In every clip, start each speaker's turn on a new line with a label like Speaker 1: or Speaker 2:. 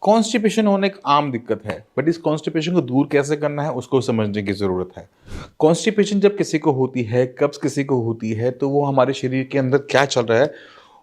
Speaker 1: Constipation होना एक आम दिक्कत है, बट इस कॉन्स्टिपेशन को दूर कैसे करना है उसको समझने की ज़रूरत है। कॉन्स्टिपेशन जब किसी को होती है, कब्ज़ किसी को होती है, तो वो हमारे शरीर के अंदर क्या चल रहा है,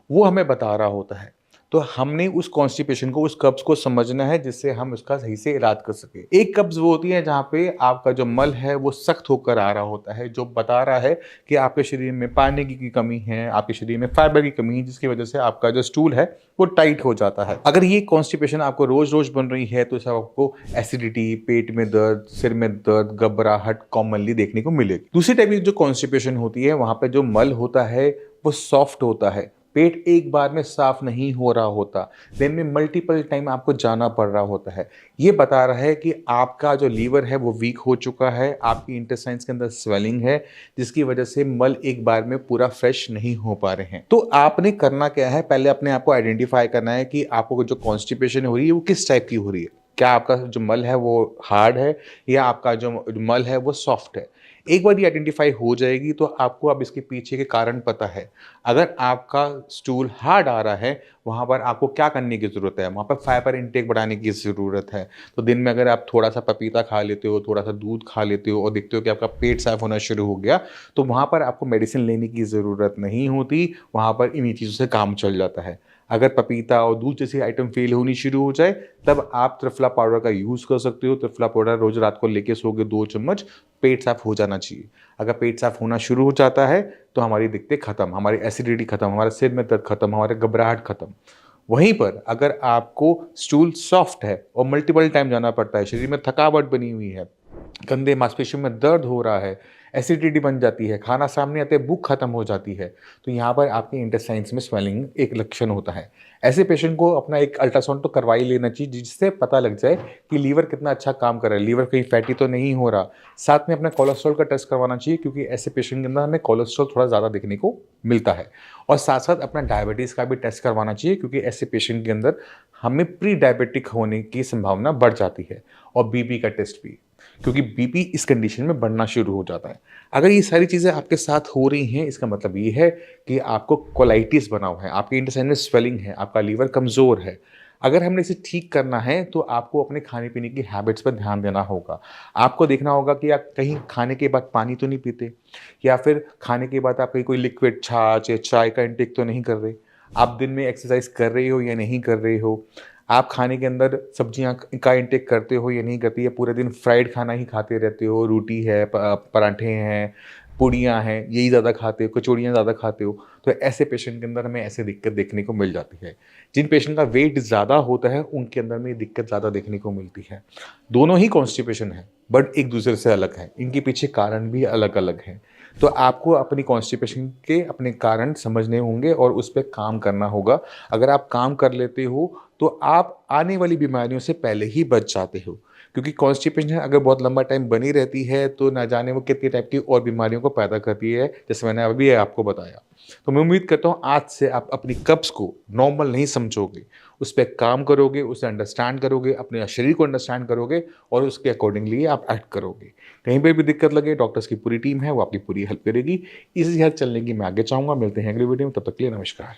Speaker 1: वो हमें बता रहा होता है। तो हमने उस कॉन्स्टिपेशन को, उस कब्ज़ को समझना है जिससे हम उसका सही से इलाज कर सकें। एक कब्ज़ वो होती है जहाँ पे आपका जो मल है वो सख्त होकर आ रहा होता है, जो बता रहा है कि आपके शरीर में पानी की कमी है, आपके शरीर में फाइबर की कमी है, जिसकी वजह से आपका जो स्टूल है वो टाइट हो जाता है। अगर ये कॉन्स्टिपेशन आपको रोज़-रोज़ बन रही है तो इससे आपको एसिडिटी, पेट में दर्द, सिर में दर्द, घबराहट कॉमनली देखने को मिलेगी। दूसरी टाइप की जो कॉन्स्टिपेशन होती है वहाँ पे जो मल होता है वो सॉफ्ट होता है। पेट एक बार में साफ नहीं हो रहा होता, दिन में मल्टीपल टाइम आपको जाना पड़ रहा होता है। ये बता रहा है कि आपका जो लीवर है वो वीक हो चुका है, आपकी इंटेस्टाइन्स के अंदर स्वेलिंग है, जिसकी वजह से मल एक बार में पूरा फ्रेश नहीं हो पा रहे हैं। तो आपने करना क्या है, पहले अपने आप को आइडेंटिफाई करना है कि आपको जो कॉन्स्टिपेशन हो रही है वो किस टाइप की हो रही है। क्या आपका जो मल है वो हार्ड है या आपका जो मल है वो सॉफ्ट है। एक बार ये आइडेंटिफाई हो जाएगी तो आपको अब इसके पीछे के कारण पता है। अगर आपका स्टूल हार्ड आ रहा है, वहाँ पर आपको क्या करने की ज़रूरत है? वहाँ पर फाइबर इंटेक बढ़ाने की ज़रूरत है। तो दिन में अगर आप थोड़ा-सा पपीता खा लेते हो, थोड़ा-सा दूध खा लेते हो और देखते हो कि आपका पेट साफ़ होना शुरू हो गया, तो वहाँ पर आपको मेडिसिन लेने की ज़रूरत नहीं होती, वहाँ पर इन्हीं चीज़ों से काम चल जाता है। अगर पपीता और दूध जैसी आइटम फ़ेल होनी शुरू हो जाए, तब आप त्रिफला पाउडर का यूज़ कर सकते हो। त्रिफला पाउडर रोज़ रात को लेके सोओगे 2 चम्मच, पेट साफ़ हो जाना चाहिए। अगर पेट साफ़ होना शुरू हो जाता है, तो हमारी दिक्कतें खत्म, हमारी एसिडिटी खत्म, हमारे सिर में दर्द खत्म, हमारे घबराहट खत्म। वहीं पर अगर आपको स्टूल सॉफ्ट है और मल्टीपल टाइम जाना पड़ता है, शरीर में थकावट बनी हुई है, कंधे मांसपेशियों में दर्द हो रहा है, एसिडिटी बन जाती है, खाना सामने आते भूख खत्म हो जाती है, तो यहाँ पर आपके इंटेस्टाइन्स में स्वेलिंग एक लक्षण होता है। ऐसे पेशेंट को अपना एक अल्ट्रासाउंड तो करवा ही लेना चाहिए, जिससे पता लग जाए कि लीवर कितना अच्छा काम कर रहा है, लीवर कहीं फैटी तो नहीं हो रहा। साथ में अपना कोलेस्ट्रॉल का टेस्ट करवाना चाहिए, क्योंकि ऐसे पेशेंट के अंदर हमें कोलेस्ट्रॉल थोड़ा ज़्यादा देखने को मिलता है। और साथ-साथ अपना डायबिटीज़ का भी टेस्ट करवाना चाहिए, क्योंकि ऐसे पेशेंट के अंदर हमें प्री डायबिटिक होने की संभावना बढ़ जाती है। और बीपी का टेस्ट भी, क्योंकि बीपी इस कंडीशन में बढ़ना शुरू हो जाता है। अगर ये सारी चीज़ें आपके साथ हो रही हैं, इसका मतलब ये है कि आपको कोलाइटिस बना हुआ है, आपके इंटेस्टाइन में स्वेलिंग है, आपका लीवर कमज़ोर है। अगर हमने इसे ठीक करना है तो आपको अपने खाने-पीने की हैबिट्स पर ध्यान देना होगा। आपको देखना होगा कि आप कहीं खाने के बाद पानी तो नहीं पीते, या फिर खाने के बाद आप कहीं कोई लिक्विड छाछ या चाय का इंटेक तो नहीं कर रहे। आप दिन में एक्सरसाइज़ कर रहे हो या नहीं कर रहे हो। आप खाने के अंदर सब्जियाँ का इंटेक करते हो या नहीं करते, या पूरे दिन फ्राइड खाना ही खाते रहते हो, रोटी है, पराठे हैं, पूड़ियाँ हैं, यही ज़्यादा खाते हो, कचौड़ियाँ ज़्यादा खाते हो, तो ऐसे पेशेंट के अंदर हमें ऐसी दिक्कत देखने को मिल जाती है। जिन पेशेंट का वेट ज़्यादा होता है, उनके अंदर में ये दिक्कत ज़्यादा देखने को मिलती है। दोनों ही कॉन्स्टिपेशन है, बट एक दूसरे से अलग है, इनके पीछे कारण भी अलग-अलग हैं। तो आपको अपनी कॉन्स्टिपेशन के अपने कारण समझने होंगे और उस पे काम करना होगा। अगर आप काम कर लेते हो, तो आप आने वाली बीमारियों से पहले ही बच जाते हो। क्योंकि कॉन्स्टिपेशन अगर बहुत लंबा टाइम बनी रहती है, तो ना जाने वो कितनी टाइप की और बीमारियों को पैदा करती है, जैसे मैंने अभी आपको बताया। तो मैं उम्मीद करता हूँ आज से आप अपनी कब्ज़ को नॉर्मल नहीं समझोगे, उस पे काम करोगे, उसे अंडरस्टैंड करोगे, अपने शरीर को अंडरस्टैंड करोगे और उसके अकॉर्डिंगली आप एक्ट करोगे। कहीं पे भी दिक्कत लगे, डॉक्टर्स की पूरी टीम है, वो आपकी पूरी हेल्प करेगी। इसी हेल्प चलने की मैं आगे चाहूँगा। मिलते हैं अगली वीडियो में, तब तक के लिए नमस्कार।